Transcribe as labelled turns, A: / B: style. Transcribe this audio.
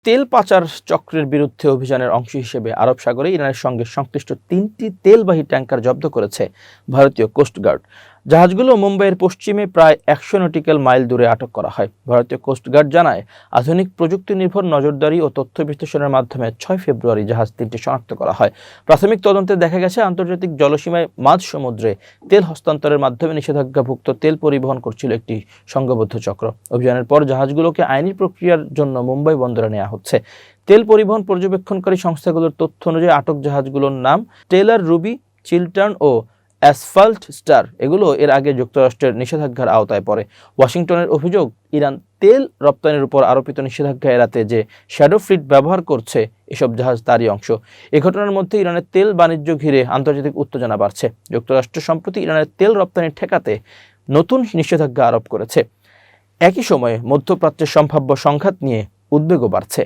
A: তেল পাচার চক্রের বিরুদ্ধে অভিযানের অংশ হিসেবে আরব সাগরে ইরানের সঙ্গে সংশ্লিষ্ট 3টি তেলবাহী ট্যাংকার জব্দ করেছে ভারতীয় কোস্টগার্ড। জাহাজগুলো মুম্বাইয়ের পশ্চিমে প্রায় 100 নটিক্যাল মাইল দূরে আটক করা হয়। ভারতীয় কোস্টগার্ড জানায়, আধুনিক প্রযুক্তি নির্ভর নজরদারি ও তথ্য বিশ্লেষণের মাধ্যমে 6 ফেব্রুয়ারি জাহাজ 3টি শনাক্ত করা হয়। প্রাথমিক তদন্তে দেখা গেছে, আন্তর্জাতিক জলসীমায় মাঝ সমুদ্রে তেল হস্তান্তরের মাধ্যমে নিষেধাজ্ঞাভুক্ত তেল পরিবহন করছিল একটি সংঘবদ্ধ চক্র। অভিযানের পর জাহাজগুলোকে আইনি প্রক্রিয়ার জন্য মুম্বাই বন্দরে নেওয়া হচ্ছে। তেল পরিবহন পর্যবেক্ষণকারী সংস্থাগুলোর তথ্য অনুযায়ী আটক জাহাজগুলোর নাম টেইলার রুবি, চিলটার্ন ও অ্যাসফাল্ট স্টার। এগুলো এর আগে যুক্তরাষ্ট্রের নিষেধাজ্ঞার আওতায় পড়ে। ওয়াশিংটনের অভিযোগ, ইরান তেল রপ্তানির উপর আরোপিত নিষেধাজ্ঞা এড়াতে যে শ্যাডো ফ্লিট ব্যবহার করছে, এসব জাহাজ তারই অংশ। এ ঘটনার মধ্যে ইরানের তেল বাণিজ্য ঘিরে আন্তর্জাতিক উত্তেজনা বাড়ছে। যুক্তরাষ্ট্র সম্প্রতি ইরানের তেল রপ্তানি ঠেকাতে নতুন নিষেধাজ্ঞা আরোপ করেছে। একই সময়ে মধ্যপ্রাচ্যের সম্ভাব্য সংঘাত নিয়ে উদ্বেগও বাড়ছে।